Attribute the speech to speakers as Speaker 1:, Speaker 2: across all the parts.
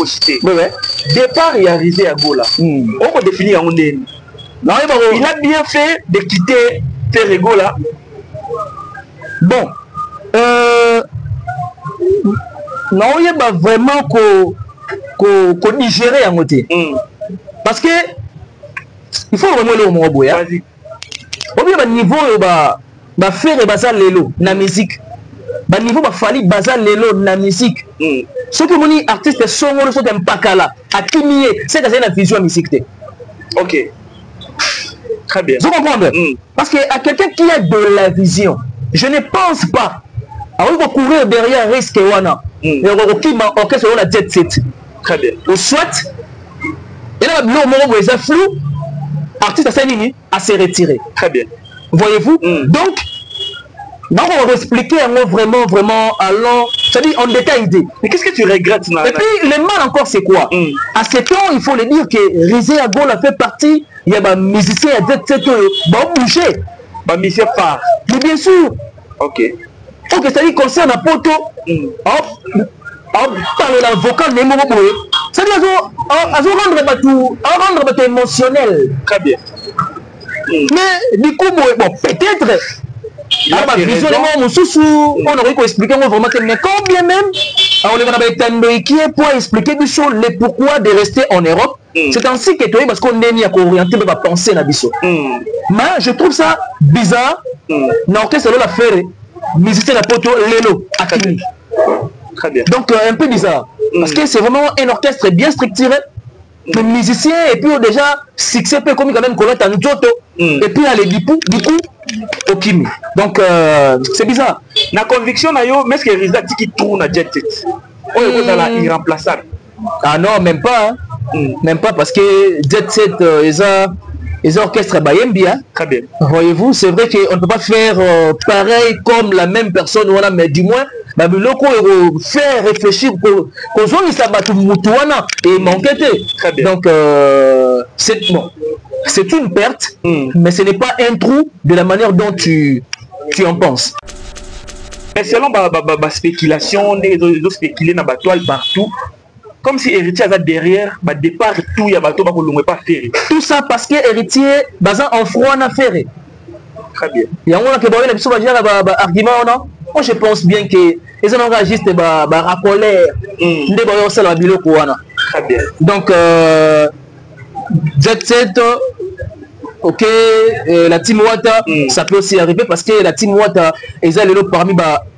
Speaker 1: cité. Départ, il a risé à Gola. On peut définir en il a bien fait de quitter Terrego là.
Speaker 2: Bon. Non, il y a vraiment qu'on digérer en côté. Parce que il faut vraiment le mot boya.
Speaker 1: Vas-y.
Speaker 2: Au niveau ba faire bazar lelo na musique. Ba niveau ba fali bazar lelo na musique. Ce que mon artiste songo le sont un pakala a timie, c'est que c'est une vision musique.
Speaker 1: OK. Très bien.
Speaker 2: Vous comprenez? Parce que à quelqu'un qui a de la vision, je ne pense pas à courir derrière risque wana. Et qui m'a orchestre la jet set.
Speaker 1: Très bien.
Speaker 2: Ou soit et là le moment où ils ont flou artiste à Saint-Denis à se retirer.
Speaker 1: Très bien.
Speaker 2: Voyez-vous? Donc on va expliquer vraiment allons, c'est-à-dire en détail.
Speaker 1: Mais qu'est-ce que tu regrettes?
Speaker 2: Et puis le mal encore c'est quoi? À ce temps il faut le dire que Rizé Agol a fait partie, il y a des musiciens à jet set bon bouger.
Speaker 1: Bah musicien phare.
Speaker 2: Mais bien sûr.
Speaker 1: OK.
Speaker 2: Ok, c'est-à-dire concerne à poto. Parler l'avocat n'est pas bon. C'est-à-dire rendre bateau émotionnel.
Speaker 1: Très bien.
Speaker 2: Mais du coup, bon, peut-être. Visuellement, on aurait pu expliquer vraiment que, mais quand bien même, on est qui est pour expliquer du show les pourquoi de rester en Europe. C'est ainsi que toi, parce qu'on est mis à orienter ma pensée na biso. Mais je trouve ça bizarre. N'orchestre la faire. Musicien la poto Lelo Akimi.
Speaker 1: Très bien.
Speaker 2: Donc un peu bizarre. Parce que c'est vraiment un orchestre bien structuré. Les musiciens et puis déjà succès peu comme quand même connaître un Njoto. Et puis les du coup Okimi. Donc c'est bizarre.
Speaker 1: La conviction na yo, mais est-ce que Rizé qui tourne à jet set? On est irremplaçable.
Speaker 2: Ah non, même pas. Même pas parce que jet set les orchestres Bayembia.
Speaker 1: Très bien.
Speaker 2: Voyez-vous, c'est vrai qu'on ne peut pas faire pareil comme la même personne, voilà, mais du moins, faire réfléchir pour qu'on soit et manquer.
Speaker 1: Très bien.
Speaker 2: Donc, c'est bon. C'est une perte, mais ce n'est pas un trou de la manière dont tu en penses.
Speaker 1: Mais selon la spéculation, les autres spéculés dans la toile partout. Comme si héritier a derrière, départ tout, il y a bateau, pas faire.
Speaker 2: Tout ça parce que héritier, bazan en froid n'a fait.
Speaker 1: Très bien.
Speaker 2: Il y a un qui va dire argument, non? Moi je pense bien que les gens ont juste rappeler des boyaux ça la bilo kouana.
Speaker 1: Très bien.
Speaker 2: Donc jet set, ok, la team Wata, ça peut aussi arriver parce que la team Wata ils ont parmi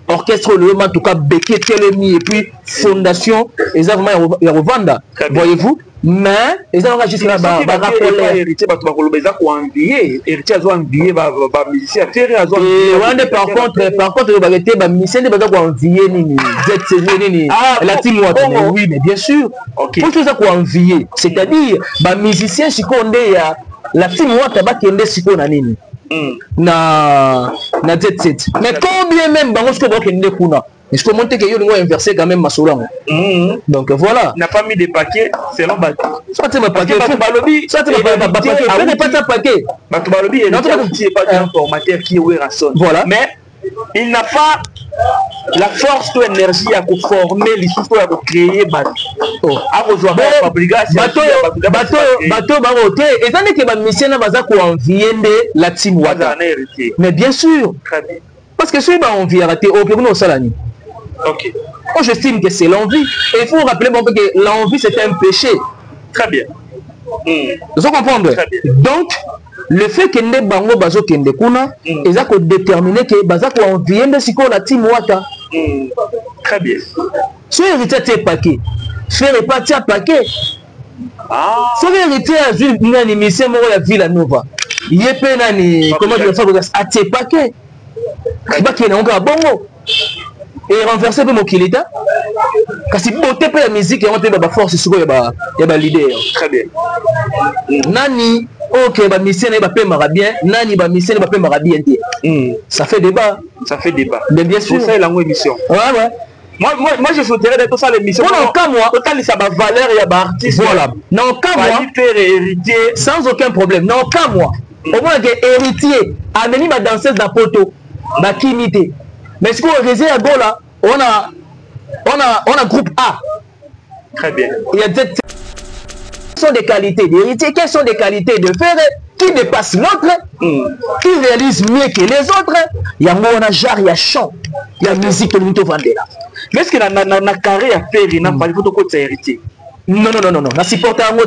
Speaker 2: orchestre le en tout cas Beke Telemi et puis fondation ils ont vraiment y revendre. Voyez-vous? Mais ils ont juste là rappeler
Speaker 1: héritier ba to ba ko envier héritier azo envier ba musicien faire azo
Speaker 2: par contre ba été ba musicien ba ko envier nini jet set nini la team Wata. Oui mais bien sûr.
Speaker 1: OK.
Speaker 2: Pour tout ça ko envier, c'est-à-dire ba musicien sikonde ya la team Wata ba kende sikona nini na jet set. Mais combien même bango ce que vous kende kuna. Est-ce que monter que yo lingo inverser quand même masolango. Donc voilà.
Speaker 1: N'a pas mis des paquets selon bateau.
Speaker 2: Soit tu me paquet, soit tu me paquet, pas ta paquet.
Speaker 1: Bateau balobi et notre outil est pas un formateur qui est Werason. Voilà. Mais il n'a pas la force ou l'énergie à former les choses à créer bateau. À rejoindre la fabrication.
Speaker 2: Bateau baroté. Et tant que ma mission n'a pas à envier la team Wata. Mais bien sûr.
Speaker 1: Très bien.
Speaker 2: Parce que si on vient rater au Pérou Salani.
Speaker 1: OK.
Speaker 2: Moi j'estime que c'est l'envie. Et il faut rappeler que l'envie c'est un péché.
Speaker 1: Très bien.
Speaker 2: Vous comprenez? Donc, le fait que les bango bazo kende kuna, ils ont déterminé que bazako envie de siko la team Wata.
Speaker 1: Très bien.
Speaker 2: Si héritier t'es paquet, faire repartir à paquet. Si héritier a vu une émission de la Villa Nova, il y a pénani, comment je vais faire à t'es paquet. Il va qu'il y ait encore bongo. Et renverser mon kilita. Parce que si tu la musique, il y a une force, il y a un leader.
Speaker 1: Très bien.
Speaker 2: Nani, ok, ma mission n'est pas bien. Nani, ma mission n'est pas bien. Ça fait débat.
Speaker 1: Ça fait débat.
Speaker 2: Mais bien sûr.
Speaker 1: C'est la émission.
Speaker 2: Ouais, ouais.
Speaker 1: Moi, je souhaiterais d'être ça l'émission.
Speaker 2: Non, quand moi.
Speaker 1: Total, ça va valeur, il y a artiste.
Speaker 2: Voilà. Non, quand moi.
Speaker 1: Faire héritier.
Speaker 2: Sans aucun problème. Non, quand moi. Au moins, héritier. Amener ma danseuse d'Apoto. Ma kimité. Mais ce qu'on a réalisé à Gola, on a groupe A.
Speaker 1: Très bien.
Speaker 2: Il y a quelles sont des qualités d'héritier, quelles sont des qualités de frère qui dépasse l'autre, qui réalise mieux que les autres. Il y a un genre, il y a chant, il y a musique que nous devons vendre.
Speaker 1: Mais est-ce que na carré à faire, il n'a pas de côté héritier?
Speaker 2: Non, na supporter un mot.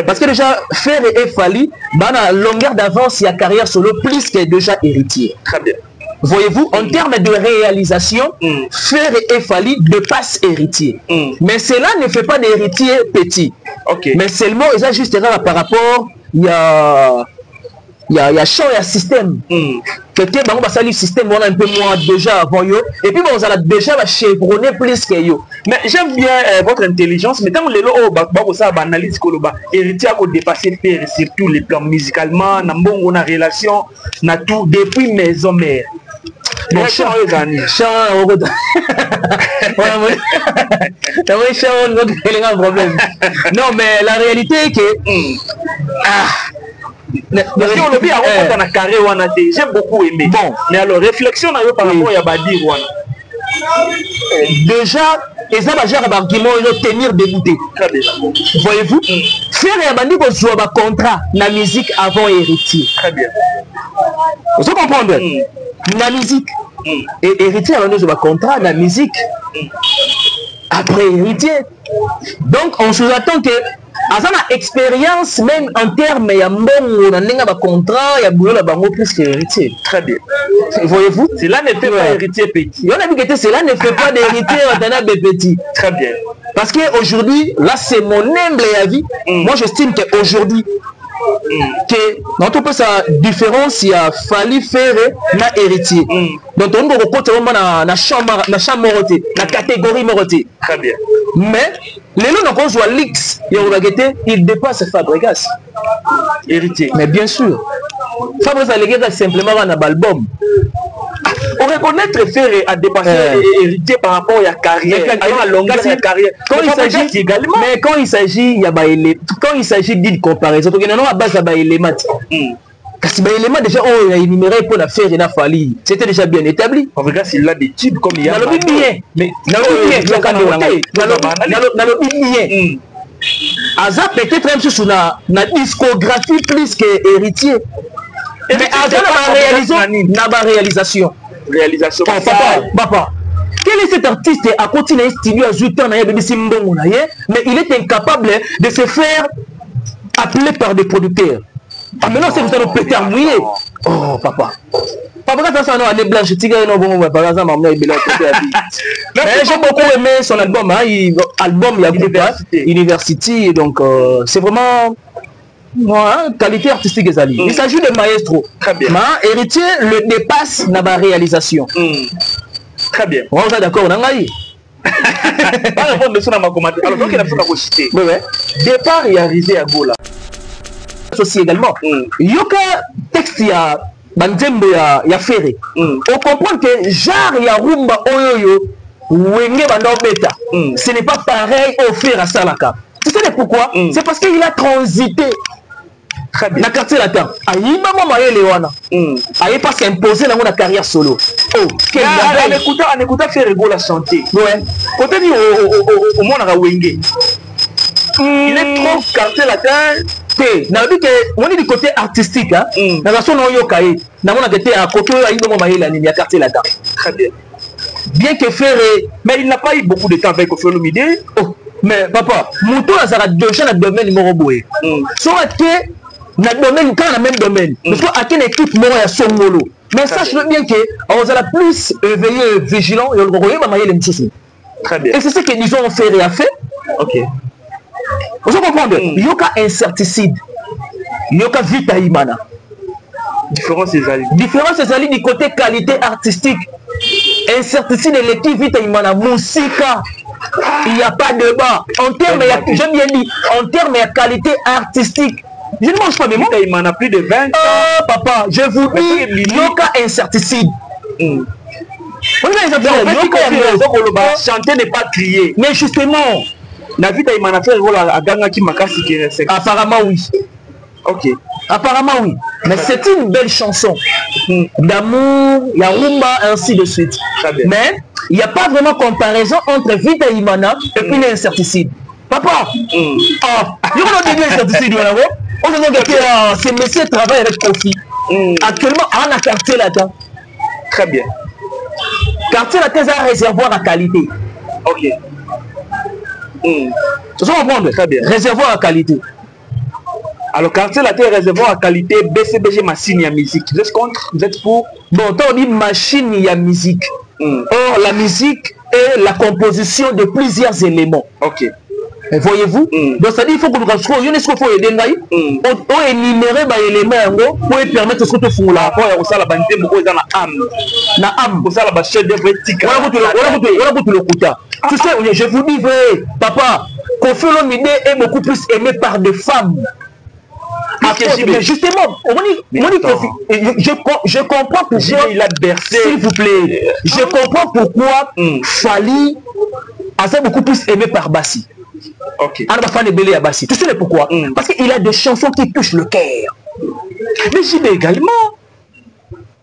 Speaker 2: Parce que déjà, faire et Fali, la longueur d'avance, il y a carrière solo plus que déjà héritier.
Speaker 1: Très bien.
Speaker 2: Voyez-vous, en termes de réalisation, Faire et Fali dépasse héritier. Mais cela ne fait pas d'héritier petit.
Speaker 1: Okay.
Speaker 2: Mais seulement, il y a juste là par rapport, il y a champ, il y a système. Quelqu'un va passer le système, on a un peu moins déjà avant eux. Et puis, on a déjà chevronné plus que eux.
Speaker 1: Mais j'aime bien votre intelligence. Mais tant que les gens ça analyse que héritier a dépassé père sur tous les plans musicalement, on a relation, na tout depuis maison mère.
Speaker 2: Bon, chant, non, mais la réalité est que
Speaker 1: j'ai beaucoup aimé.
Speaker 2: Bon,
Speaker 1: mais alors réflexion par rapport à Badir
Speaker 2: déjà, et ça va gérer l'argument et tenir débouté. Voyez-vous, faire un bandit pour jouer un contrat la musique avant héritier.
Speaker 1: Très bien.
Speaker 2: Vous comprenez? La musique et héritier avant de jouer un contrat la musique après héritier. Donc on sous-attend que à ça expérience même en termes il y a bon on a un contrat il y a boulot là bango plus que héritier.
Speaker 1: Très bien.
Speaker 2: Voyez-vous,
Speaker 1: cela ne fait pas héritier petit.
Speaker 2: On a vu que cela ne fait pas d'héritier petit.
Speaker 1: Très bien.
Speaker 2: Parce qu'aujourd'hui, là c'est mon humble avis. Moi j'estime qu'aujourd'hui que dans tout sa différence il y a fallu faire na héritier. Donc on doit reporter na chambre na catégorie moroté.
Speaker 1: Très bien.
Speaker 2: Mais les lots n'ont pas l'X il dépasse Fabregas
Speaker 1: héritier.
Speaker 2: Mais bien sûr Fabregas a simplement un album.
Speaker 1: On reconnaître faire à dépasser héritier par rapport à la carrière, à la longueur de la carrière.
Speaker 2: Mais quand il s'agit d'une comparaison, parce que non à base à l'élément. Parce que l'élément déjà on a énuméré pour la faire et la Fali, c'était déjà bien établi.
Speaker 1: On regarde s'il a des types comme il y a.
Speaker 2: Mais Aza peut-être même sur la discographie plus que héritier. Mais Aza n'a réalisation. Papa. Quel est cet artiste à continuer à studio à 8 ans, mais il est incapable de se faire appeler par des producteurs. Ah maintenant c'est vous allez péter à mouiller. Oh papa. Papa quand ça non année blanche tigre non bon par exemple maman il j'ai beaucoup aimé son album album il y a University donc c'est vraiment qualité artistique des alliés. Il s'agit de maestro.
Speaker 1: Très bien.
Speaker 2: Mais héritier le dépasse dans la réalisation.
Speaker 1: Très bien.
Speaker 2: On est d'accord on a
Speaker 1: pas répondre de ça dans ma commentaire. Alors donc il a fait la citer.
Speaker 2: Oui.
Speaker 1: Départ et arrivé à Gola.
Speaker 2: Aussi également. Yoka texte ya banzembo ya ferré. On comprend que genre ya rumba oyoyo wenge banda beta. Ce n'est pas pareil au fer à Salaka. Tu sais pourquoi? C'est parce qu'il a transité. La quartier latin. Aïe maman maïe Léwana. Aïe parce qu'imposer dans la carrière solo. Oh, quel
Speaker 1: en écoutant faire la chanter.
Speaker 2: Ouais.
Speaker 1: Quand on dit au monde à wenge. Il est trop quartier latin.
Speaker 2: Na dit que on est du côté artistique hein. Na façon non yokaï. Na mona que à côté aïe maman maïe la ni quartier latin.
Speaker 1: Très bien.
Speaker 2: Bien que Ferré,
Speaker 1: mais il n'a pas eu beaucoup de temps avec Ophelomide.
Speaker 2: Oh, mais papa, Mouton a déjà dans le domaine numéro boué. Soit que dans le domaine, quand dans le même domaine, parce qu'à quelle équipe moi à son molo. Mais sache-le bien que on a plus éveillé, vigilant et on va mailler les choses.
Speaker 1: Très bien.
Speaker 2: Et c'est ce que nous avons fait et a fait.
Speaker 1: Ok.
Speaker 2: Vous comprenez? Il y a incertitude. Il y a vitaïmana.
Speaker 1: Différence des alliés.
Speaker 2: Différence des alliés du côté qualité artistique. Incertitude de l'équipe vitaïmana. Moussika. Il n'y a pas de débat. En termes, j'ai bien dit, en termes de qualité artistique. Je ne mange pas mes mots.
Speaker 1: Il m'en a plus de 20 ans.
Speaker 2: Oh, papa, je vous dis, il y a incertitude.
Speaker 1: Chanter n'est pas crier.
Speaker 2: Mais justement,
Speaker 1: la vie il m'en a fait à Ganga qui m'a cassé.
Speaker 2: Apparemment, oui.
Speaker 1: Ok.
Speaker 2: Apparemment, oui. Mais c'est une belle chanson. D'amour, il y a rumba, ainsi de suite. Mais il n'y a pas vraiment comparaison entre Vita Imana et puis l'incertitude. Papa, il y a des certitudes. On a dit que ces messieurs travaillent avec Kofi. Actuellement, on a quartier là-dedans.
Speaker 1: Très bien.
Speaker 2: Quartier là-dedans, c'est un réservoir à qualité.
Speaker 1: Ok.
Speaker 2: Tu comprends?
Speaker 1: Très bien.
Speaker 2: Réservoir à qualité.
Speaker 1: Alors, quartier là-dedans, réservoir à qualité, BCBG machine à musique. Vous êtes contre? Vous êtes pour?
Speaker 2: Bon, on dit machine à musique. Or, la musique est la composition de plusieurs éléments.
Speaker 1: Ok.
Speaker 2: Voyez-vous? Donc, ça dit qu'il faut que nous rassurons. Il y a des choses qu'il faut aider. On énumérer les éléments pour permettre ce que tu fais là.
Speaker 1: On a la bande beaucoup dans la âme.
Speaker 2: La âme.
Speaker 1: On a la bâche de éthique.
Speaker 2: Tu sais, je vous dis vrai, papa, Kofi Olomide est beaucoup plus aimé par des femmes. Mais justement, je comprends pourquoi
Speaker 1: il a bercé.
Speaker 2: S'il vous plaît, je comprends pourquoi Fally a beaucoup plus aimé par Bassi.
Speaker 1: Ok.
Speaker 2: Tu sais pourquoi? Parce qu'il a des chansons qui touchent le cœur.
Speaker 1: Mais JB également.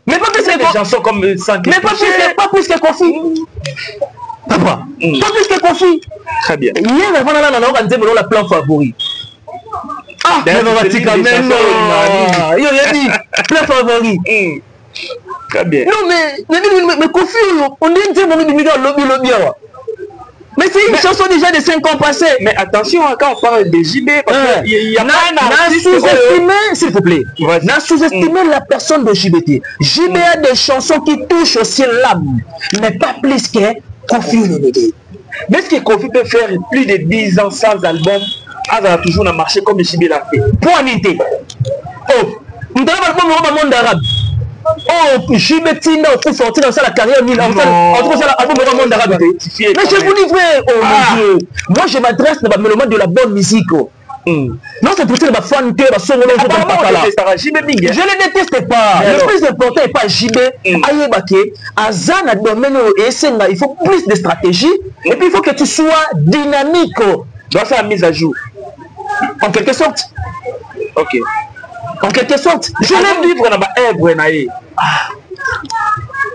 Speaker 1: Mais pas plus que des chansons comme ça.
Speaker 2: Mais pas plus que Kofi. Papa, pas plus que Kofi.
Speaker 1: Très bien.
Speaker 2: Hier, on a la plan favori. Ah, mais on va dire quand même. Il a dit plan favori.
Speaker 1: Très bien.
Speaker 2: Non, mais Kofi, on dit que c'est lobby. Mais c'est une chanson déjà de 5 ans passés.
Speaker 1: Mais attention, quand on parle de JB, il y a
Speaker 2: pas sous-estimé, s'il vous plaît. N'a sous-estimé la personne de JBT. JB a des chansons qui touchent aussi l'âme, mais pas plus que Kofi Olomide.
Speaker 1: Mais est-ce que Kofi peut faire plus de 10 ans sans album? Ça a toujours marché comme JB l'a fait.
Speaker 2: Point unité. Oh, nous avons l'album au monde arabe. Oh, JB Tina, il faut sortir dans ça la carrière. En tout cas, l'album au monde arabe. Mais je vous dis vrai, oh mon Dieu. Moi, je m'adresse à la mélomane de la bonne musique. Non, c'est pour ça que ma fan de la sonne. Je ne le déteste pas. Le plus important n'est pas JB. Ayebake, Azan a domaine et il faut plus de stratégie. Et puis il faut que tu sois dynamique.
Speaker 1: Dans sa mise à jour.
Speaker 2: En quelque sorte.
Speaker 1: Ok.
Speaker 2: En quelque sorte.
Speaker 1: Je l'aime vivre dans ma œuvre.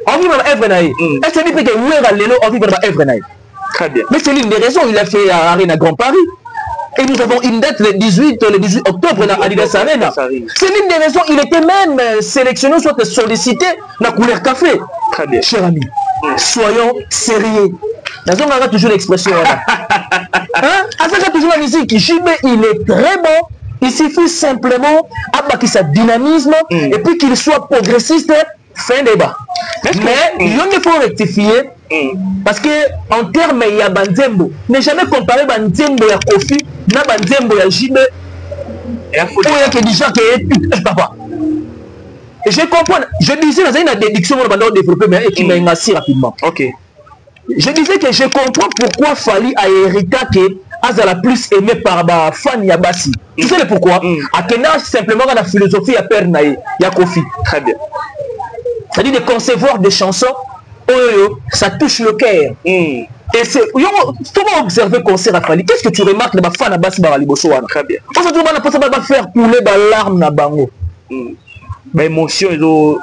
Speaker 2: On vit dans ma œuvre. Est-ce que tu dis que nous on vit dans ma œuvre?
Speaker 1: Très bien.
Speaker 2: Mais c'est l'une des raisons. Il a fait à Arena Grand Paris. Et nous avons une date le 18 octobre à Adidas Arena. C'est l'une des raisons. Il était même sélectionné, soit sollicité dans la couleur café.
Speaker 1: Très bien.
Speaker 2: Cher ami, soyons sérieux. On aura toujours l'expression. Ça toujours la musique. JB, il est très bon. Il suffit simplement d'avoir sa dynamisme et puis qu'il soit progressiste. Fin débat. Mais il faut rectifier parce que en termes il y a Banzembo. Ne jamais comparer Banzembo à Kofi na Banzembo à JB. Il y a déjà que papa. Et je comprends. Je disais dans une déduction on va développer mais qui m'a assez rapidement.
Speaker 1: Ok.
Speaker 2: Je disais que je comprends pourquoi Fally a hérité que Azala plus aimé par ma fan Yabassi. Tu sais le pourquoi? Akena simplement dans la philosophie à Père Naï, Yakofi.
Speaker 1: Très bien.
Speaker 2: C'est-à-dire de concevoir des chansons, ça touche le cœur. Et c'est. Comment observer concert à Fally? Qu'est-ce que tu remarques de ma fan Yabassi Baralibosoana?
Speaker 1: Très bien.
Speaker 2: Parce que tu vas faire couler la larme na bango.
Speaker 1: Ma émotion est
Speaker 2: oh,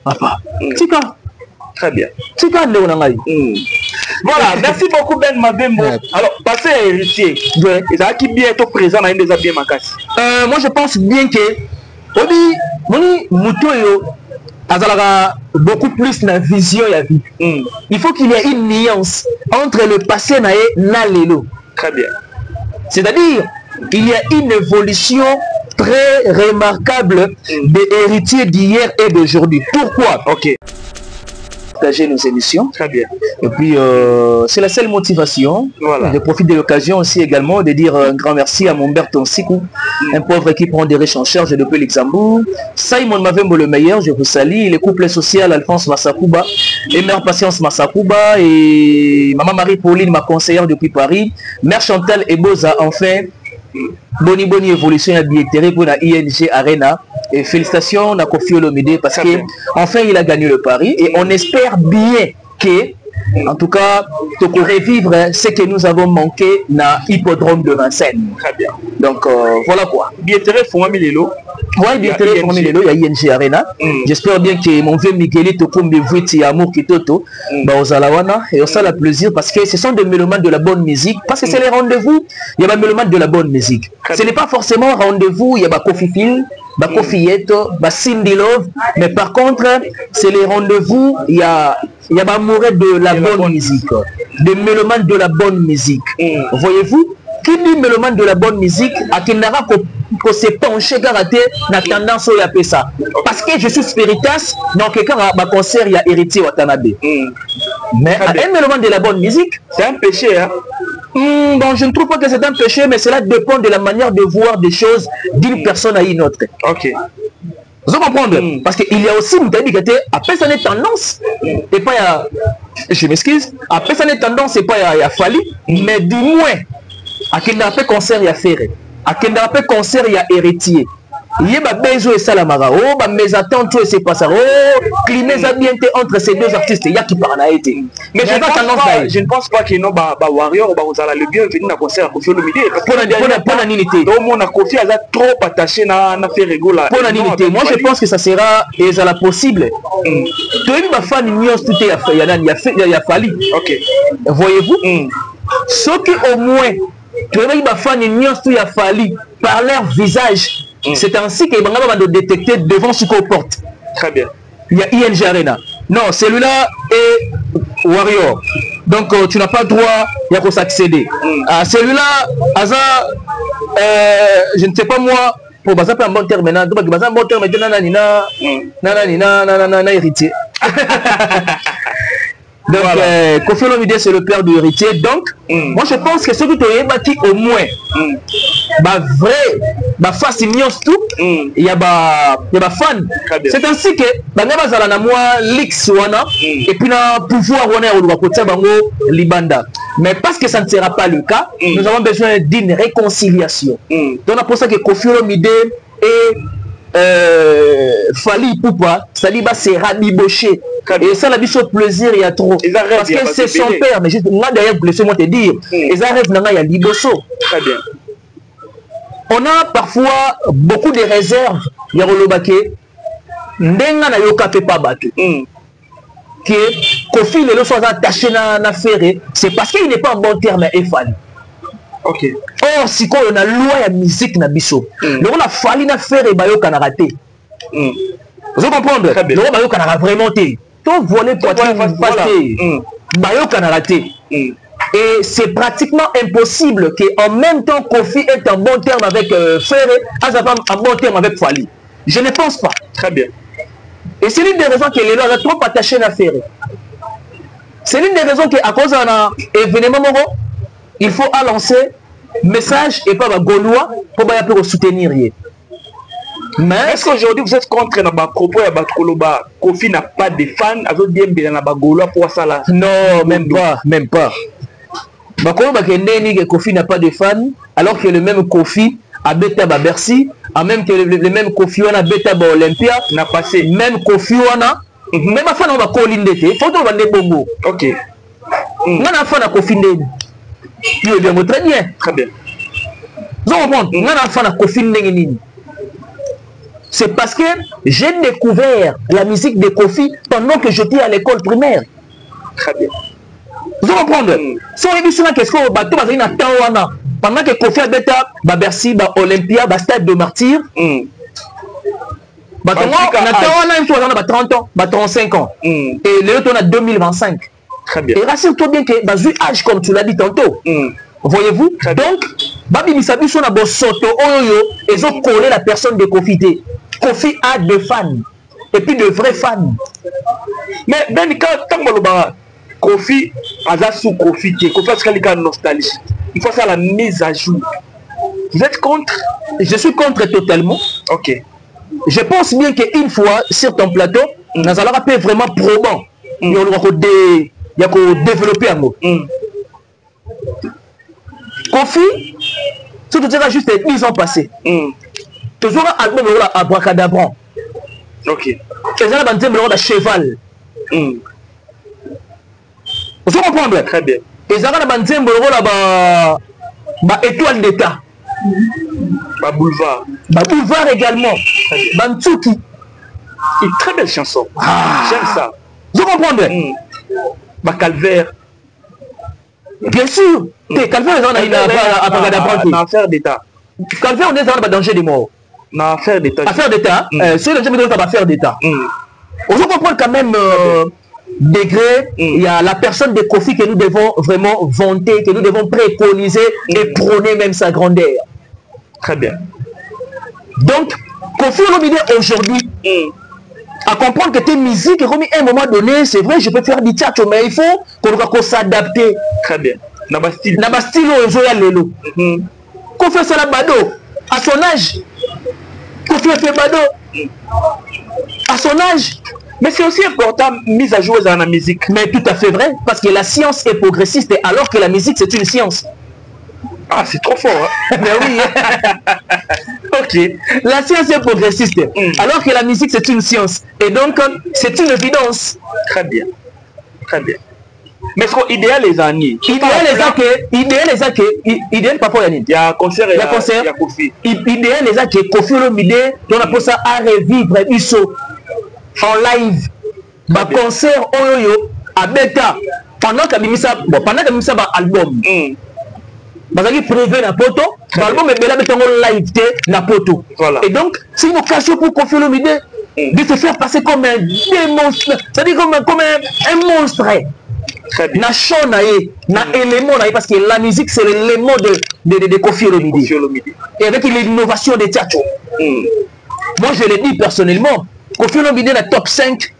Speaker 2: papa. Tika.
Speaker 1: Très bien.
Speaker 2: Voilà,
Speaker 1: merci beaucoup Ben Mavembo. Alors, passez à héritier. Et ça qui bientôt présent dans une des bien Makassi.
Speaker 2: Moi je pense bien que Moni Mutoyo a beaucoup plus la vision la vie. Il faut qu'il y ait une nuance entre le passé et l'allélo.
Speaker 1: Très bien.
Speaker 2: C'est-à-dire, il y a une évolution très remarquable des héritiers d'hier et d'aujourd'hui. Pourquoi?
Speaker 1: Ok.
Speaker 2: Partager nos émissions.
Speaker 1: Très bien.
Speaker 2: Et puis, c'est la seule motivation.
Speaker 1: Voilà.
Speaker 2: Je profite de l'occasion aussi également de dire un grand merci à mon Berton Sikou, un pauvre qui prend des riches en charge depuis Luxembourg. Simon Mavembo le meilleur, je vous salue. Le couple social Alphonse Massakouba et Mère Patience Massakouba et Maman Marie-Pauline, ma conseillère depuis Paris. Mère Chantal Eboza, enfin. Boni évolution à billetterie pour la ING Arena. Et félicitations à Kofi Olomide parce que enfin il a gagné le pari et on espère bien que En tout cas, tu peux revivre ce que nous avons manqué dans l'hippodrome de Vincennes.
Speaker 1: Très bien.
Speaker 2: Donc, voilà quoi.
Speaker 1: Billetterie Fongami Lelo.
Speaker 2: Oui, billetterie Fongami Lelo, il y a ING Arena. J'espère bien que mon vieux Miguelito pour me voir et amour qui toto, aux Alawana, et au la plaisir parce que ce sont des mélomanes de la bonne musique. Parce que c'est les rendez-vous, il y a des mélomanes de la bonne musique. Ce n'est pas forcément un rendez-vous, il y a Kofi Phil, Kofi Yeto, Cindy Love, mais par contre, c'est les rendez-vous, il y a amoureux de la bonne musique, des mélomanes de la bonne musique. Voyez-vous, qui dit mélomane de la bonne musique, à qui n'a pas se pencher karaté, n'a tendance à appeler ça. Parce que je suis spiritas, donc quand ma concert, il y a héritier Watanabe. Mais un mélomane de la bonne musique,
Speaker 1: c'est un péché, hein?
Speaker 2: Bon, je ne trouve pas que c'est un péché, mais cela dépend de la manière de voir des choses d'une personne à une autre.
Speaker 1: Ok.
Speaker 2: Vous comprenez? Parce qu'il y a aussi une après ça n'est tendance, et pas à, je m'excuse, après ça n'est tendance, et pas à Fali, mais du moins, à qui n'a pas concert, il y a Ferré, à qui n'a pas concert, il y a héritier. Il y a besoin de ça, mes attentes, c'est pas ça. Climat bien entre ces deux artistes, il y a qui parle à été.
Speaker 1: Mais je ne pense pas qu'il y ait Warrior ou le bienvenu à concert à Kofi Olomide.
Speaker 2: Pour la nunité.
Speaker 1: Donc, mon Kofi a trop attaché à faire rigolo.
Speaker 2: Pour la nunité. Moi, je pense que ça sera possible. Tu as une fan ignorance, tout est il y a fallu.
Speaker 1: Ok.
Speaker 2: Voyez-vous? Ce qui au moins, tu as une fan ignorance, tout il y a fallu par leur visage. C'est ainsi que les gens vont détecter devant ce qu'on porte.
Speaker 1: Très bien.
Speaker 2: Il y a ING Arena. Non, celui-là est Warrior. Donc, tu n'as pas le droit de s'accéder. Celui-là, je ne sais pas moi, pour baser un bon terme maintenant, un bon terme maintenant, héritier. Donc, Kofi Olomide, c'est le père de héritier. Donc, moi, je pense que ce que tu as bâti au moins, vrai, fascinant tout, il y a des fans. C'est ainsi que, l'X, et puis, le pouvoir, mais parce que ça ne sera pas le cas, nous avons besoin d'une réconciliation. Donc, c'est pour ça que Kofi Olomide et Fali Poupa, Saliba sera débauché. Et ça, la vie au plaisir, il y a trop. Parce que c'est son père. Mais juste, moi, d'ailleurs, laissez-moi te dire, ils arrivent dans il y a Liboso.
Speaker 1: Très bien.
Speaker 2: On a parfois beaucoup de réserves. Il y a Rolobake. Ndenga na yoka pe pa batu. Que Kofi le soit attaché na ferré, c'est parce qu'il n'est pas en bon terme et Fali.
Speaker 1: Ok.
Speaker 2: Or, si on a loi la musique na biso, on a Fali na ferré bayo kana raté. Vous comprenez? Le bayo kana vraiment té. Ton volet pour passer. Bayo kana raté. Et c'est pratiquement impossible qu'en même temps Kofi est en bon terme avec Ferré, Azapam en bon terme avec Fali. Je ne pense pas.
Speaker 1: Très bien.
Speaker 2: Et c'est l'une des raisons que les gens sont trop attachés à Ferré. C'est l'une des raisons qu'à cause d'un événement, il faut lancer message et pas Gaulois pour soutenir.
Speaker 1: Mais est-ce qu'aujourd'hui vous êtes contre nos propos et Koloba Kofi n'a pas de fans, avec bien bien Gaulois pour ça là?
Speaker 2: Non, même pas, même pas. Kofi n'a pas de fans, alors que le même Kofi a Beta Bercy, en même que le même Kofi a Beta Olympia,
Speaker 1: n'a passé
Speaker 2: même Kofi a même afin on va colindete, faut qu'on va ne bongo.
Speaker 1: Ok.
Speaker 2: On a fait la Kofi Ndeni. Il est très bien.
Speaker 1: Très bien.
Speaker 2: On a fait la Kofi Ndeni. C'est parce que j'ai découvert la musique de Kofi pendant que j'étais à l'école primaire.
Speaker 1: Très bien.
Speaker 2: Vous comprenez? Si on a vu cela, qu'est-ce qu'on va faire pendant que Kofi a bêta, Bercy, Olympia, Stade de Martyr, on a 30 ans, 35 ans. Et l'autre, on a 2025.
Speaker 1: Très bien.
Speaker 2: Et rassure-toi bien que dans un âge, comme tu l'as dit tantôt, voyez-vous? Donc, Babi Misabi, son abo soto, ils ont collé la personne de Kofi. Kofi a des fans. Et puis de vrais fans.
Speaker 1: Mais Ben, quand Kofi a sous Kofi, Kofi a nostalgie. Il faut faire la mise à jour. Vous êtes contre?
Speaker 2: Je suis contre totalement.
Speaker 1: Ok.
Speaker 2: Je pense bien qu'une fois sur ton plateau, nous allons rappeler vraiment probant. Il y a développer un mot. Kofi, tout tu diras juste 10 ans passés. Toujours un album à Bracadabran.
Speaker 1: Ok.
Speaker 2: Et ça, un cheval. Vous comprenez?
Speaker 1: Très bien.
Speaker 2: Et ça va là étoile d'état.
Speaker 1: Boulevard.
Speaker 2: Boulevard également. Bantsuki.
Speaker 1: Une très belle chanson. J'aime ça.
Speaker 2: Vous comprenez?
Speaker 1: Calvaire.
Speaker 2: Bien sûr. Calvaire, on a une
Speaker 1: affaire d'état.
Speaker 2: Calvaire, on est dans le danger de mort.
Speaker 1: Affaire d'état.
Speaker 2: Affaire d'état. C'est le jamais dans affaire d'état. On doit comprendre quand même degré. Il y a la personne de Kofi que nous devons vraiment vanter, que nous devons préconiser et prôner même sa grandeur.
Speaker 1: Très bien.
Speaker 2: Donc, Kofi Olomide aujourd'hui, à comprendre que tes musiques, à un moment donné, c'est vrai, je peux faire du théâtre, mais il faut qu'on s'adapter.
Speaker 1: Très bien.
Speaker 2: Nabastilo, Lelo. Kofi Salabado, à son âge, Kofi Febado, à son âge.
Speaker 1: Mais c'est aussi important, mise à jour dans la musique.
Speaker 2: Mais tout à fait vrai, parce que la science est progressiste, alors que la musique, c'est une science.
Speaker 1: Ah, c'est trop fort. Hein?
Speaker 2: Mais oui. Ok. La science est progressiste, alors que la musique, c'est une science. Et donc, c'est une évidence.
Speaker 1: Très bien. Très bien. Mais ce idéal les années.
Speaker 2: Idéal parfois il
Speaker 1: y a concert et il y
Speaker 2: a Kofi. Idéal les que Kofi Olomide, on a pour ça à revivre ISO en live. Ba concert oyo à bêta pendant que mimisa ba album. Bazaki prévu na poto, l'album est bela betango live na poto.
Speaker 1: Voilà.
Speaker 2: Et donc, c'est une occasion pour Kofi Olomide de se faire passer comme un démonstre, c'est-à-dire comme un monstre. Na chant na élément parce que la musique c'est l'élément de Kofi Olomide. Et avec l'innovation des théâtres. Moi je le dis personnellement, Kofi Olomide la top 5,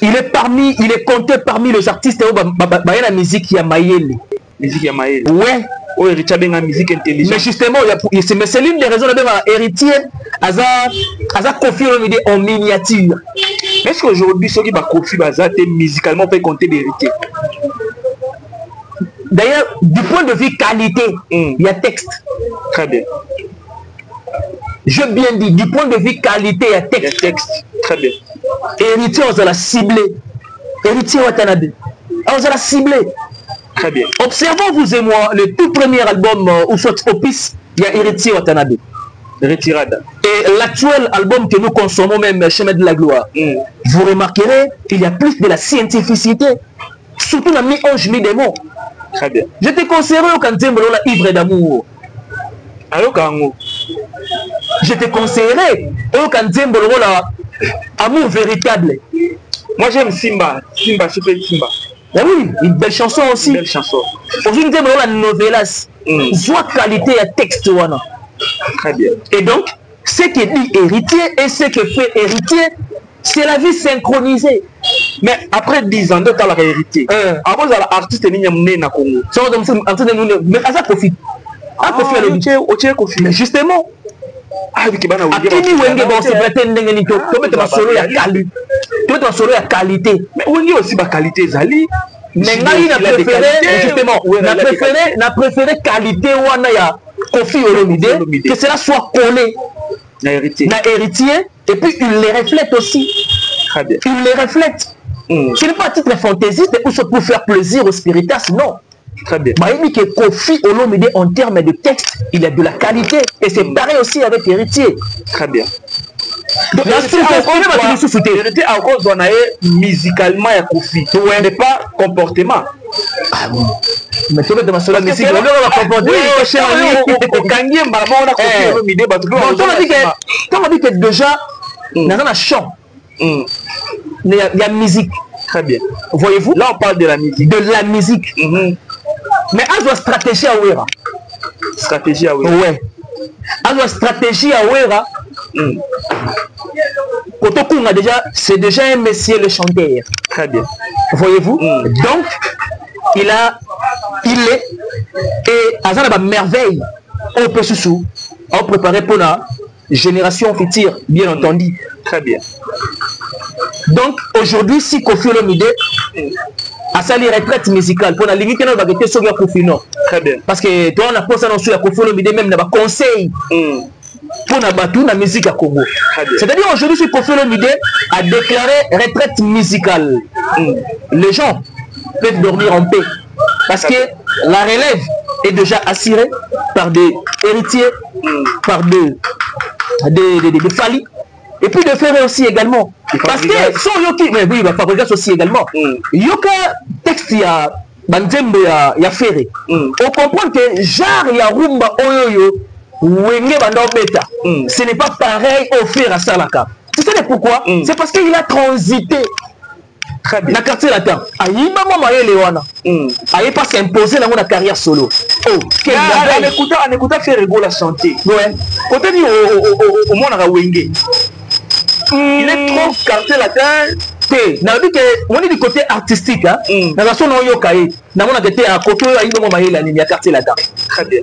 Speaker 2: il est compté parmi les artistes de la musique Yamayele.
Speaker 1: Musique Yamayele.
Speaker 2: Ouais.
Speaker 1: Oh, Richard Benga musique intelligente.
Speaker 2: Mais justement, c'est l'une des raisons de héritier Aza Kofi Olomide en miniature.
Speaker 1: Est-ce qu'aujourd'hui, ceux qui va Kofi Baza musicalement peut compter d'héritier?
Speaker 2: D'ailleurs, du point de vue qualité, il y a texte.
Speaker 1: Très bien.
Speaker 2: Je bien dit, du point de vue qualité, il y a texte.
Speaker 1: Très bien.
Speaker 2: Héritier, on va ciblé. Héritier Watanabe. On va ciblé.
Speaker 1: Très bien.
Speaker 2: Observons vous et moi le tout premier album où soit Opus, il y a Héritier Watanabe.
Speaker 1: Retirada.
Speaker 2: Et l'actuel album que nous consommons même, Chemin de la Gloire, vous remarquerez qu'il y a plus de la scientificité, surtout dans mes anges, mes démons.
Speaker 1: Très bien.
Speaker 2: Je te conseillerais au Kanzembo la ivre d'amour.
Speaker 1: Alors Kango.
Speaker 2: Je te conseillerais au Kanzembo la amour véritable.
Speaker 1: Moi j'aime Simba, super Simba.
Speaker 2: Ah oui, une belle chanson aussi.
Speaker 1: Une belle chanson.
Speaker 2: Aujourd'hui, nous avons la novelas. Soit qualité à texte.
Speaker 1: Très bien.
Speaker 2: Et donc, ce qui dit héritier et ce qui fait héritier, c'est la vie synchronisée.
Speaker 1: Mais après 10 ans, de temps la héritier. Avant, l'artiste est né na Congo.
Speaker 2: Mais à ça profite. Mais justement, Akini Wenge bon c'est vrai ndenge to mettre ma solo ya qualité. Tu mettre ma solo ya qualité.
Speaker 1: Mais Wenge aussi ba qualité zali.
Speaker 2: Mais ngai na préféré justement, na préféré qualité wana ya Kofi Olomide que cela soit collé
Speaker 1: na héritier.
Speaker 2: Na héritier et puis il les reflète aussi.
Speaker 1: Très bien.
Speaker 2: Il les reflète. Ce n'est pas à titre fantaisiste ou pour faire plaisir aux spiritas, non.
Speaker 1: Très bien.
Speaker 2: Il dit que Kofi Olomide en termes de texte, il a de la qualité. Et c'est pareil aussi avec Héritier.
Speaker 1: Très bien.
Speaker 2: Donc,
Speaker 1: Héritier a encore donné musicalement à Kofi. Mais pas comportement.
Speaker 2: Ah oui. Mais tu veux te masser la musique.
Speaker 1: On va comporter.
Speaker 2: On m'a dit que déjà, dans un chant, il y a musique.
Speaker 1: Très bien.
Speaker 2: Voyez-vous?
Speaker 1: Là, on parle de la musique.
Speaker 2: De la musique. Mais à la stratégie à Ouera.
Speaker 1: Stratégie à Ouera.
Speaker 2: Ouais. À la stratégie à Ouera. Kotokunga déjà, c'est déjà un messier le chanteur.
Speaker 1: Très bien.
Speaker 2: Voyez-vous? Donc, il est, et Azana ba merveille, on peut sous, on préparer pour la génération future, bien entendu.
Speaker 1: Très bien.
Speaker 2: Donc, aujourd'hui, si Kofi Olomide a sali retraite musicale, pour la limite, on va gagner sur le Kofi, non.
Speaker 1: Très bien.
Speaker 2: Parce que toi, on a posé sur la Kofi Olomide, même dans le conseil pour la bateau, la musique à Congo. C'est-à-dire, aujourd'hui, si Kofi Olomide a déclaré retraite musicale, les gens peuvent dormir en paix. Parce que la relève est déjà assurée par des héritiers, par des Fally. Et puis de Ferré aussi également. Parce que son Yoki, mais oui, Fabregas aussi également. Yoka texte il y a Banzembo il y a Ferré. On comprend que genre il y a Rumba Oyoyo Wenge Banda Beta. Ce n'est pas pareil au Fer à Salaka. Tu sais pourquoi? C'est parce qu'il a transité dans le quartier latin. Aïma Mamaye Lewana. Aïe pas s'imposer dans la carrière solo. Oh, en écoutant Ferré la santé. Ouais. Quand on dit au monde à Wenge. Il est trop quartier latin. On est du côté artistique. La version non yokaï. On a été à côté de quartier latin. Très bien.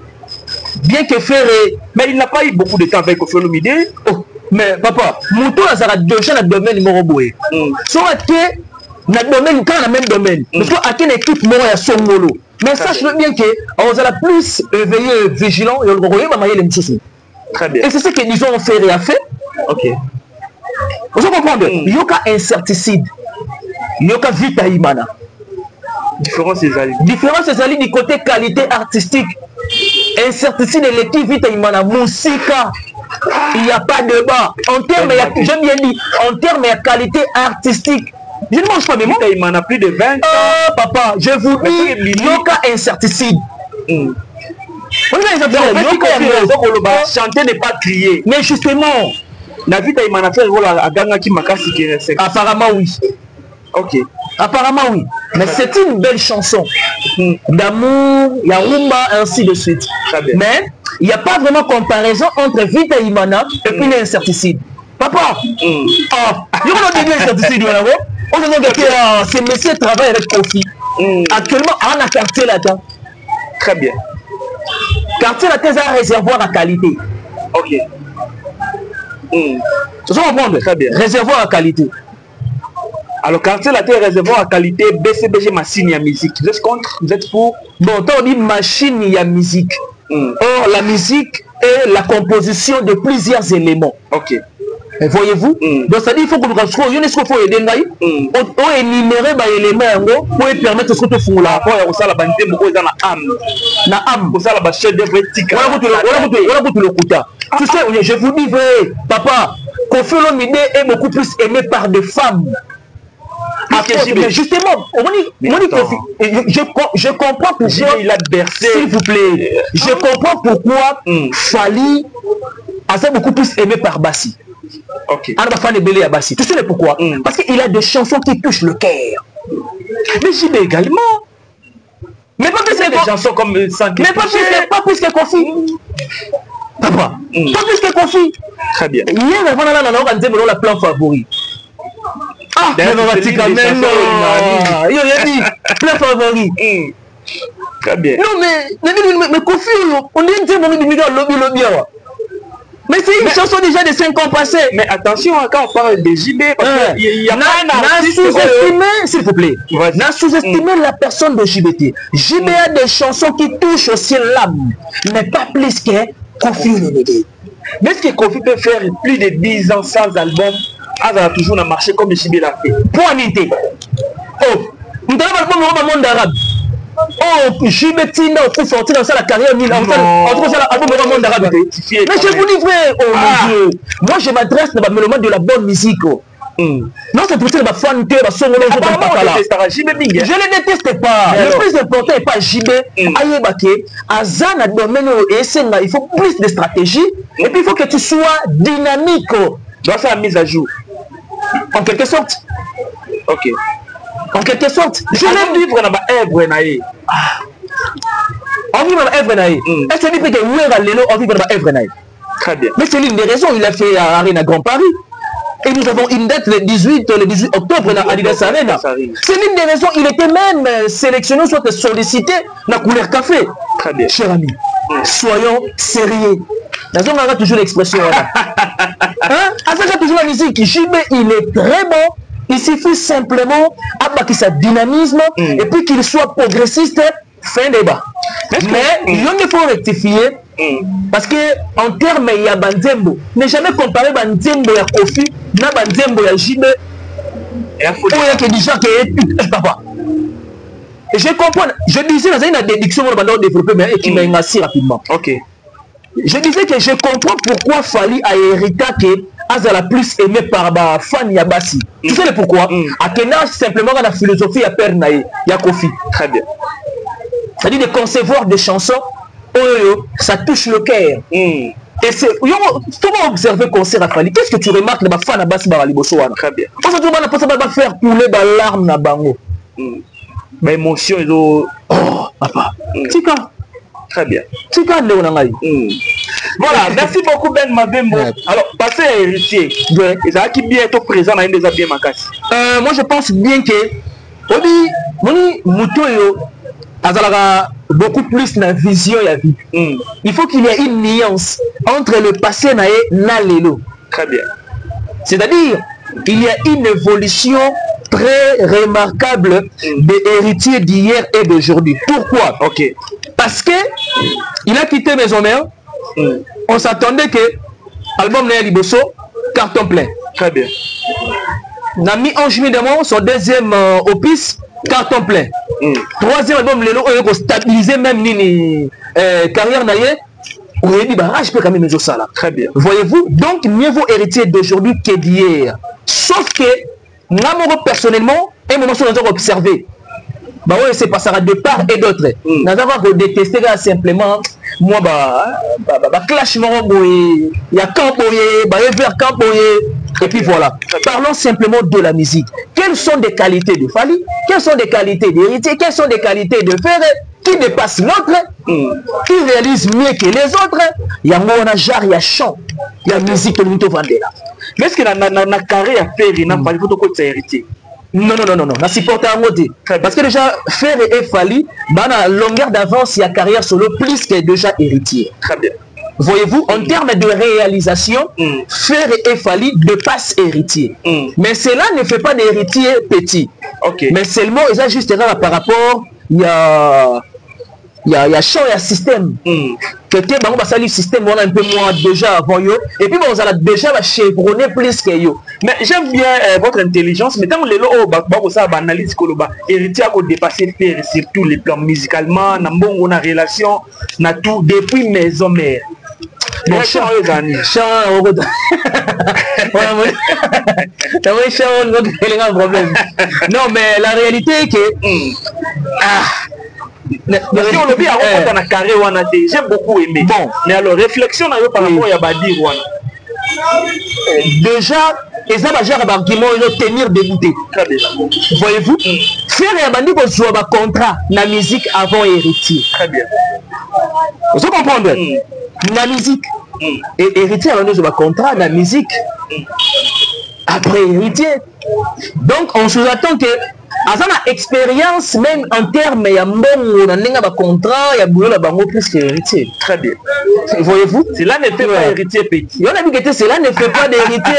Speaker 2: Bien que Ferré, mais il n'a pas eu beaucoup de temps avec Koffi Olomide. Oh, mais papa, Mouton a deux chaînes de domaine numéro boé. Soit que dans le domaine, quand on a le même domaine, parce qu'il y a une équipe qui a son molo. Mais sache-le bien qu'on a plus éveillé, vigilant, et on va les choses. Très bien. Et c'est ce que nous avons Ferré a fait. Ok. Vous comprenez? Il y a incertitude. Il y a vita imana. Différence des alliés du côté qualité artistique. Incertitude de l'équipe vita imana. Musica. Il n'y a pas de débat. En termes, j'aime bien dit, en termes de qualité artistique. Je ne mange pas de mots. Il m'en a plus de 20 ans. Oh, papa, je vous dis, il y a incertitude. Chanter n'est pas crier. Mais justement, la vie d'Aïman a fait à Ganga qui m'a cassé. Apparemment, oui. Ok. Apparemment, oui. Mais c'est une belle chanson. D'amour, il y a Rumba, ainsi de suite. Mais il n'y a pas vraiment comparaison entre Vita Imana et puis l'incertitude. Papa, il y a une incertitude. On a dit que ces messieurs travaillent avec Koffi. Actuellement, on a quartier latin. Très bien. Quartier latin, c'est un réservoir à qualité. Ok. C'est ça, on comprend. Très bien. Réservoir à qualité. Alors, quartier latin, réservoir à qualité, BCBG, machine à musique. Vous êtes contre? Vous êtes pour? Bon, on dit machine à musique. Or, la musique est la composition de plusieurs éléments. Ok. Voyez-vous? Donc, ça dit qu'il faut que nous rassurons. Il faut aider. On énumérer les éléments pour permettre ce que tu fais là. On ça la banité, beaucoup dans la âme. La âme, pour ça la chef d'œuvre éthique. Tu sais, je vous dis vrai, papa, Koffi Olomide est beaucoup plus aimé par des femmes. Mais justement, je comprends pourquoi il a bercé. S'il vous plaît, je comprends pourquoi Fally a beaucoup plus aimé par Bassi. Ok. Tu sais pourquoi? Parce qu'il a des chansons qui touchent le cœur. Mais JB également. Mais pas plus que des chansons comme mais pas plus que Koffi. Papa, pas plus que Koffi. Très bien. Hier, on a la plan favori. Ah, mais il a dit plein favori. Très bien. Non, mais Koffi, on dit que lobby. Mais c'est une chanson déjà de 5 ans passés. Mais attention, quand on parle de JB, il y a pas un sous-estimé, s'il vous plaît. N'a sous-estimé la personne de JBT. JB a des chansons qui touchent aussi l'âme, mais pas plus que Koffi Olomide. Mais est-ce que Koffi peut faire plus de 10 ans sans album? Elle a toujours marché comme JB l'a fait. Point unité. Oh, nous avons le monde arabe. Oh, JB Tina, on peut sortir dans ça la carrière. On trouve ça le monde arabe. Mais je vous dis vrai, oh mon Dieu. Moi, je m'adresse dans le mélomane de la bonne musique. Non, c'est pour ça que ma fan de je ne le déteste pas. Le plus important n'est pas JB. Azan a domaine et il faut plus de stratégie. Et puis il faut que tu sois dynamique. Tu dois faire la mise à jour. En quelque sorte. Ok. En quelque sorte. Je l'aime vivre dans ma œuvre. On vit dans ma œuvre. Est-ce que tu peux dire on vit dans ma œuvre? Très bien. Mais c'est l'une des raisons. Il a fait à Arena Grand Paris. Et nous avons une date le 18 octobre à Adidas Arena. C'est l'une des raisons. Il était même sélectionné, soit sollicité dans la couleur café. Très bien. Cher ami, soyons sérieux. Nous avons toujours l'expression. Avec toujours la musique, JB, il est très bon. Il suffit simplement d'avoir sa dynamisme et puis qu'il soit progressiste. Fin débat. Mais il faut rectifier. Parce que en termes il y a Banzembo, ne jamais comparer Banzembo à Koffi, na Banzembo à JB. Et il y a déjà qui est papa. je comprends. Je disais, dans une déduction, on va développer, mais qui m'a assez rapidement.
Speaker 1: Ok.
Speaker 2: Je disais que je comprends pourquoi Fally a hérité que Azala plus aimé par la fan Yabasi. Tu sais le pourquoi? Akena simplement dans la philosophie à Père Naï, Yakofi.
Speaker 1: Très bien.
Speaker 2: C'est-à-dire de concevoir des chansons, ça touche le cœur. Et c'est, comment observer concert à Fally? Qu'est-ce que tu remarques de ma fan à Bassi Baraliboso? Très bien. Parce que tu vas faire couler des larmes na bango.
Speaker 1: Ma émotion est au...
Speaker 2: Oh, papa. Tika.
Speaker 1: Très bien.
Speaker 2: Tika Léo Nangaï.
Speaker 1: Voilà, merci beaucoup Ben Mabembo. Alors, passez à héritier. Et ça qui bientôt présent dans une des bien Makassi.
Speaker 2: Moi je pense bien que Moni Mutoyo a beaucoup plus de vision et vie. Il faut qu'il y ait une nuance entre le passé et l'allélo.
Speaker 1: Très bien.
Speaker 2: C'est-à-dire il y a une évolution très remarquable des héritiers d'hier et d'aujourd'hui. Pourquoi?
Speaker 1: Ok.
Speaker 2: Parce que il a quitté Maison Mère. On s'attendait que l'album Néa Liboso carton plein.
Speaker 1: Très bien.
Speaker 2: Nami Ange Midamo, son deuxième opus, carton plein. Troisième album, Lelo, on a stabilisé même Nini carrière Naye. On a dit, je peux quand même me ça là.
Speaker 1: Très bien.
Speaker 2: Voyez-vous, donc mieux vaut héritier d'aujourd'hui que d'hier. Sauf que, moi personnellement, un moment sur nous observé. Bah ouais, c'est passera de part et d'autre. Nous avons détesté simplement, moi, clash, il y a campoyer, vers campoyer, et puis voilà. Parlons simplement de la musique. Quelles sont des qualités de Fally? Quelles sont des qualités d'héritier? Quelles sont des qualités de Ferré? Qui dépasse l'autre? Qui réalise mieux que les autres? Il y a Mona Jar, il y a chant, il y a musique que nous devons vendre là.
Speaker 1: Mais est-ce que la carrière à Ferré n'a pas de héritier?
Speaker 2: Non, la supporter à mode. Parce que déjà, Ferré et Fally, la longueur d'avance, il y a carrière solo plus que déjà héritier.
Speaker 1: Très bien.
Speaker 2: Voyez-vous, en termes de réalisation, Ferré et Fally dépassent héritier. Mais cela ne fait pas d'héritier petit.
Speaker 1: Okay.
Speaker 2: Mais seulement, ils ont juste là par rapport, il y a champ, il y a système. Quelqu'un va le système, on a un peu moins déjà avant yo. Et puis on a déjà chevronné plus que yo.
Speaker 1: Mais j'aime bien votre intelligence. Mais tant que les lots ça analyse Koloba, héritier a dépassé Ferré sur tous les plans musicalement, on a relation, na tout depuis maison mère.
Speaker 2: Bon, chant, non, mais la réalité est que
Speaker 1: si on le dit à la carré, j'ai beaucoup aimé. Bon, mais alors réflexion par rapport à Badir.
Speaker 2: Déjà, et ça va gérer un argument et tenir débouté. Voyez-vous, faire un bandit pour jouer un contrat la musique avant héritier.
Speaker 1: Très bien.
Speaker 2: Vous comprenez? La musique et héritier avant de jouer un contrat la musique après héritier. Donc on se attend que à ça expérience même en termes il y a bon un contrat il y a boulot là bango plus que héritier.
Speaker 1: Très bien.
Speaker 2: Voyez-vous,
Speaker 1: cela ne fait pas héritier petit.
Speaker 2: On a vu que cela ne fait pas d'héritier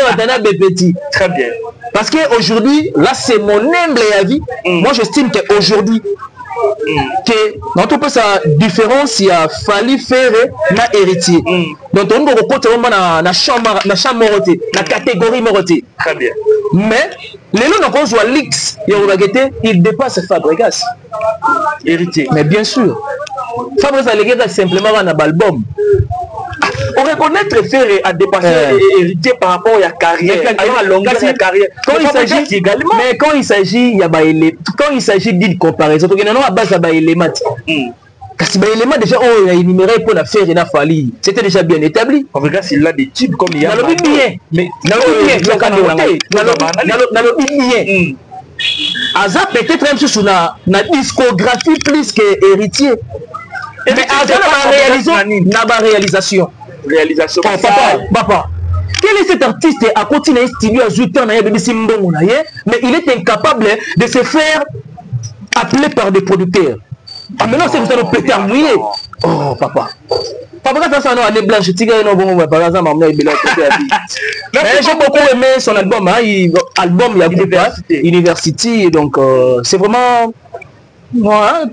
Speaker 2: petit.
Speaker 1: Très bien.
Speaker 2: Parce qu'aujourd'hui, là c'est mon humble avis. Moi j'estime qu'aujourd'hui que dans tout peu sa différence il y a Fally Ferré na héritier. Donc on doit reporter na chambre na catégorie moroté.
Speaker 1: Très bien.
Speaker 2: Mais les lots n'a pas l'X il dépasse Fabregas
Speaker 1: héritier.
Speaker 2: Mais bien sûr Fabregas a simplement un album.
Speaker 1: On reconnaît Ferré a dépassé héritier par rapport à la carrière, à la longueur de la carrière.
Speaker 2: Mais quand il s'agit d'une comparaison, parce que non à base à l'élément. Parce que l'élément déjà on a énuméré pour la faire et la Fally, c'était déjà bien établi.
Speaker 1: On regarde s'il a des types comme il y a.
Speaker 2: Mais Aza peut-être même sur la discographie plus que héritier. Mais Aza n'a réalisation. Papa. Quel est cet artiste à continuer à studio à 8 ans, mais il est incapable de se faire appeler par des producteurs. Ah maintenant c'est vous allez péter à mouiller. Oh papa. Papa quand ça non année blanche tigre non bon par exemple maman il mais j'ai beaucoup aimé son album album il y a University donc c'est vraiment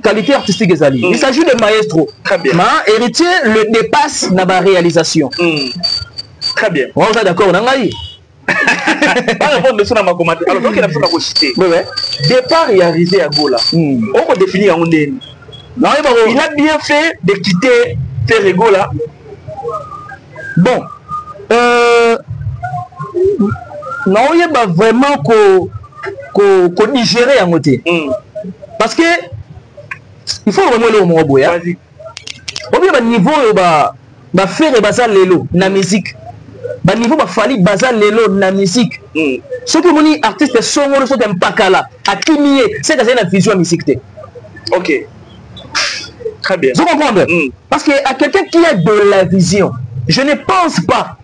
Speaker 2: qualité artistique ezali. Il s'agit de maestro.
Speaker 1: Très bien.
Speaker 2: Mais héritier le dépasse dans la réalisation.
Speaker 1: Très bien.
Speaker 2: On est d'accord, on a
Speaker 1: Pas répondre sur ma commentaire. Alors, donc, il a besoin de citer. Départ, il a risé à Gola. On peut définir un nez. Il a bien fait de quitter Ferrego là.
Speaker 2: Bon. Non, il y a vraiment qu'on digérer en côté. Parce que il faut vraiment le mot boya.
Speaker 1: Vas-y.
Speaker 2: Au niveau ba faire bazar lelo na musique. Ba niveau ba fali bazar lelo na musique. Ce que moni artiste songo so dem pakala akimié, c'est que c'est une vision musique.
Speaker 1: OK. Très bien.
Speaker 2: Vous comprenez? Parce que à quelqu'un qui a de la vision, je ne pense pas.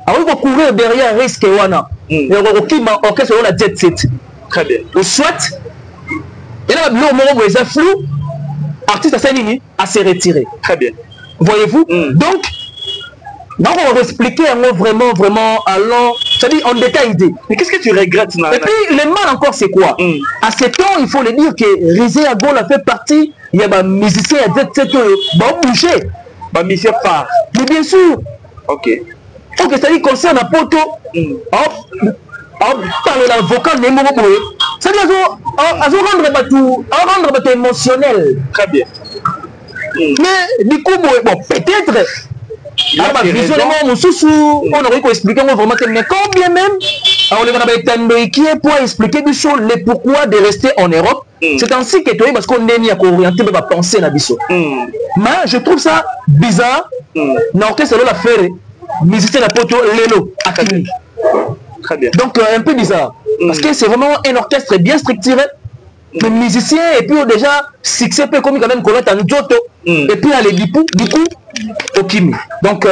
Speaker 2: Alors il faut courir derrière risque wana. Et on orchestre on la jet set.
Speaker 1: Très bien.
Speaker 2: Ou soit et là le moment où ils ont flou, artiste à Saint-Denis à se retirer.
Speaker 1: Très bien.
Speaker 2: Voyez-vous? Donc on va expliquer vraiment allant, c'est-à-dire en détail.
Speaker 1: Mais qu'est-ce que tu regrettes?
Speaker 2: Et puis le mal encore c'est quoi? À ce temps il faut le dire que Rizé Agol a fait partie. Il y a des musiciens à jet set qui vont bouger.
Speaker 1: Des musiciens phares.
Speaker 2: Mais bien sûr.
Speaker 1: OK.
Speaker 2: Ok, c'est-à-dire concerne à poto. Parler l'avocat n'est pas bon. C'est-à-dire rendre bateau émotionnel.
Speaker 1: Très bien.
Speaker 2: Mais du coup, bon, peut-être. On aurait pu expliquer vraiment que, mais quand bien même, on est pour expliquer des choses, les pourquoi de rester en Europe. C'est ainsi que toi, parce qu'on est mis à orienter ma pensée na biso. Mais je trouve ça bizarre. L'orchestre la faire musicien la poto lelo akimi.
Speaker 1: Très bien.
Speaker 2: Donc un peu bizarre. Parce que c'est vraiment un orchestre bien structuré. Les musiciens et puis déjà succès peu comme quand même connaître un Njoto et puis aller du coup au Kimi. Donc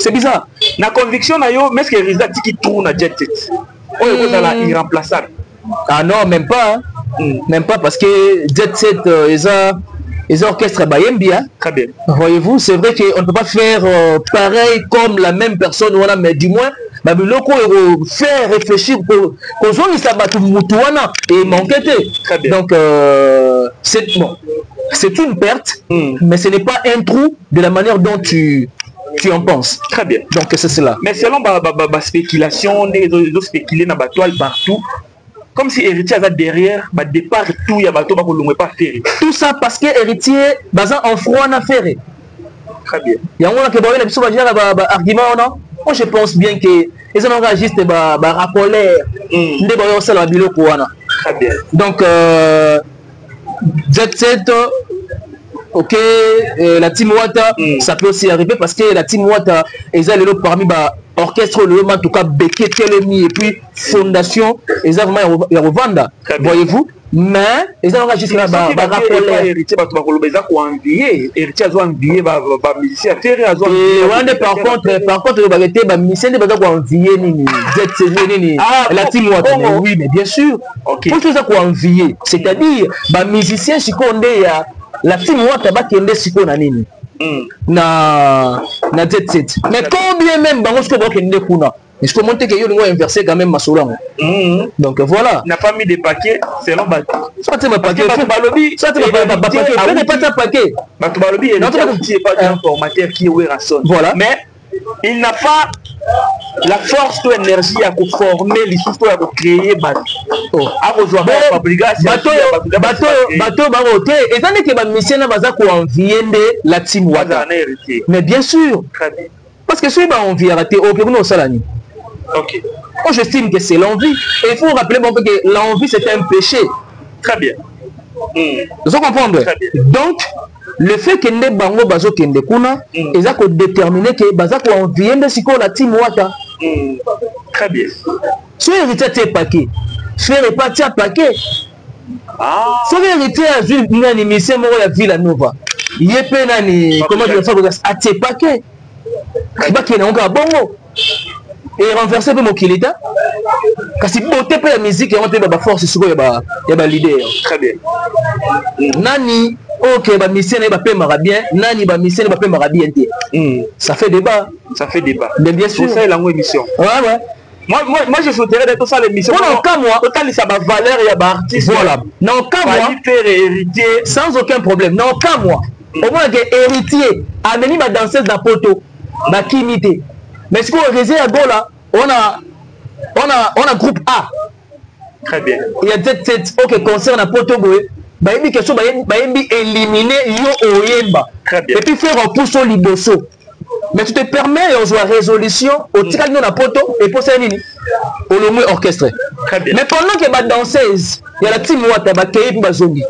Speaker 2: c'est bizarre.
Speaker 1: La conviction na yo, mais est-ce que Rizé qui tourne à jet set? Oh, il est irremplaçable.
Speaker 2: Ah non, même pas. Même pas parce que jet set les orchestres bien.
Speaker 1: Très bien.
Speaker 2: Voyez-vous, c'est vrai qu'on ne peut pas faire pareil comme la même personne, voilà, mais du moins faire réfléchir pour qu'on soit et manquer. Donc c'est bon, c'est une perte, mais ce n'est pas un trou de la manière dont tu en penses.
Speaker 1: Très bien.
Speaker 2: Donc c'est cela.
Speaker 1: Mais selon la spéculation, les autres spéculés dans la toile partout. Comme si Héritier avait derrière, départ tout, il y a bateau pas faire.
Speaker 2: Tout ça parce que Héritier, en froid, n'a fait.
Speaker 1: Très bien.
Speaker 2: Il y a un argument, non? Moi je pense bien que les gens juste rappeler
Speaker 1: très bien.
Speaker 2: Donc jet set, ok, la team Wata, ça peut aussi arriver parce que la team Wata est parmi orchestre le en tout cas Beke Telemi et puis fondation ils ont vraiment ya revendre, voyez-vous, mais ils ont juste là rappeler
Speaker 1: Héritier ba ils ont envier Héritier a envier ba musicien faire a
Speaker 2: par contre le bagate ba musicien de ba envier nini nini la team Wata. Oui mais bien sûr, pour tout ça envier, c'est-à-dire ba musicien sikonde ya la team Wata ba kende sikona nini na jet set. Mais combien même bango ce que vous kende kuna, est-ce que monter que yo lingo inverser quand même masolango. Donc voilà,
Speaker 1: n'a pas mis des paquets selon ba
Speaker 2: soit tu me paquet
Speaker 1: balobi
Speaker 2: soit tu me paquet après pas ta paquet
Speaker 1: bato balobi et notre petit pas un formateur qui est Werason.
Speaker 2: Voilà,
Speaker 1: mais il n'a pas la force ou énergie à former les choses à créer bateau à rejoindre la fabrication bateau
Speaker 2: baroté et tant que ba mission na baza ko envier la team Wata. Mais bien sûr, parce que ceux qui ont envie rater au Pérou au Salani.
Speaker 1: OK.
Speaker 2: Moi j'estime que c'est l'envie et il faut rappeler bon que l'envie c'est un péché.
Speaker 1: Très bien.
Speaker 2: Vous comprenez? Donc le fait que ne bango bazo kende kuna ils ont déterminé que baza ko envier de siko la team Wata.
Speaker 1: Très bien.
Speaker 2: Si héritier t'es paquet, faire repartir paquet. Si héritier a vu une émission moi la ville à Nova. Yepé nani comment je vais faire à t'es paquet. Ba qui na encore bongo. Et renverser peu mon kilita. Kasi beauté pe la musique et on te ba force siko ya ba leader.
Speaker 1: Très bien.
Speaker 2: Nani ok ba mission ba pe mara bien, nani ba mission ba pe mara bien. Ça fait débat.
Speaker 1: Ça fait débat.
Speaker 2: Mais bien sûr,
Speaker 1: c'est la émission.
Speaker 2: Ouais.
Speaker 1: Moi je souhaiterais d'être ça l'émission.
Speaker 2: Bon, cas moi,
Speaker 1: total ça va valeur et ba artiste.
Speaker 2: Voilà. Non cas moi,
Speaker 1: faire héritier
Speaker 2: sans aucun problème. Non cas moi. Au moins que héritier ameni ma danseuse na poto, ba kimité. Mais ce qu'on réserve à Gola, on a on a groupe A.
Speaker 1: Très bien.
Speaker 2: Il y a peut-être OK concert na poto boy. Ba yebi question ba yebi éliminer yo oyemba.
Speaker 1: Très bien.
Speaker 2: Et puis faire repousse au liboso. Mais tu te permets de jouer résolution au tika na poto et pour ça nini? Au le moins orchestré.
Speaker 1: Très bien.
Speaker 2: Mais pendant que ba danseuse, il y a la team wata ba kei puis ba zongi.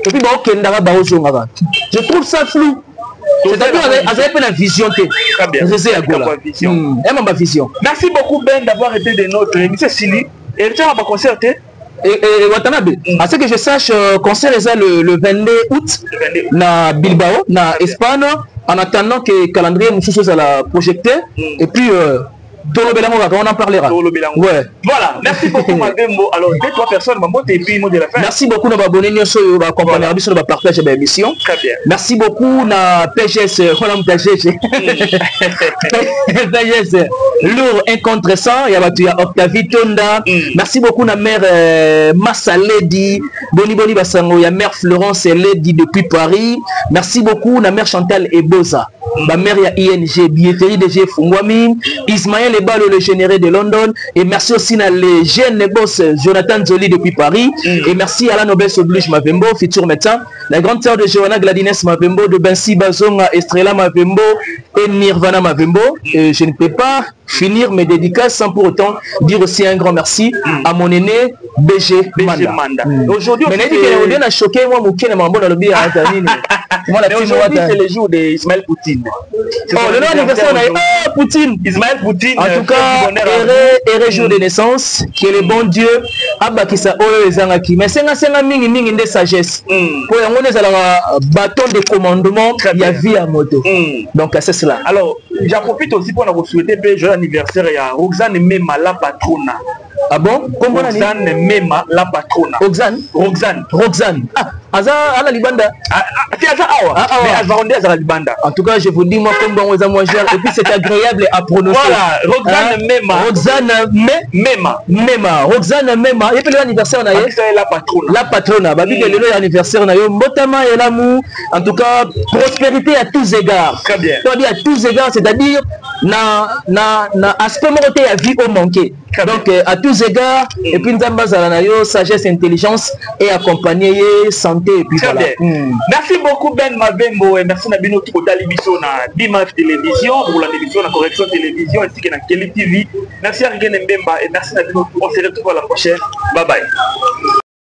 Speaker 2: Et puis ba okendara ba ozonga. Je trouve ça flou. C'est-à-dire avec la vision.
Speaker 1: Très bien.
Speaker 2: Ma vision.
Speaker 1: Merci beaucoup Ben d'avoir été de notre émission Sili. Et tu as un concert
Speaker 2: et Watanabe. À ce que je sache, concert est le 22 août na Bilbao, na Espagne. En attendant que le calendrier nous soit à la projecter. Et puis on en parlera.
Speaker 1: Ouais. Voilà, merci beaucoup Mabembo. Alors, 2-3 personnes, et puis mot de la fin.
Speaker 2: Merci beaucoup de m'abonner sur la compagnie sur le partage de l'émission.
Speaker 1: Très bien.
Speaker 2: Merci beaucoup na PGS, PGS, lourd incontrestant. Il y a Octavie Tonda. Merci beaucoup na mère Massa Lady, Boni Basango, il y a mère Florence Lady depuis Paris. Merci beaucoup na mère Chantal Eboza. Ma mère il y a ING, billetterie DG Fungwami, Ismaël Ebalo, le général de London. Et merci aussi à les jeunes boss Jonathan Zoli depuis Paris. Et merci à la Nobel Sobluge Mavembo, futur médecin. La grande sœur de Johanna Gladines Mavembo, de Bensi Bazonga, Estrella Mavembo et Nirvana Mavembo. Et je ne peux pas finir mes dédicaces sans pour autant dire aussi un grand merci à mon aîné BG Manda. Aujourd'hui, on a choqué moi, aujourd'hui, c'est le jour d'Ismaël Poutine. Oh, le nom d'anniversaire, Poutine. Ismaël Poutine. En tout cas, heureux jour de naissance, que le bon Dieu a bâti ça. Mais c'est un mini de sagesse. Pour un bâton de commandement, il y a vie à moto. Donc, c'est cela. Alors, j'en profite aussi pour vous souhaiter un joyeux anniversaire à Roxane Mema, la patrona. Ah bon? Comment Roxane Mema, la patrona. Roxane. Ah, Aza ala libanda. C'est Aza Awa. Mais Aza Rondé Aza libanda. En tout cas, je vous dis, moi, comme bon, et puis c'est agréable à prononcer. Voilà, Roxane Mema. Roxane Mema. Roxane Mema. Et puis l'anniversaire, on a la patrona. La patrona. Babi, l'anniversaire, on a eu Mbotama et l'amour. En tout cas, prospérité à tous égards. Très bien. À tous égards, c'est-à-dire, na aspect moroté à vie au manqué. Donc, à tous égards, et puis nous sagesse, intelligence et accompagner santé. Et puis voilà. Merci beaucoup Ben Mabembo et merci Nabino Kota Libiso na Dimanche Télévision pour la télévision, la correction télévision ainsi que na Kelly TV. Merci à Rigen Mbemba et merci Nabino. On se retrouve à la prochaine. Bye bye.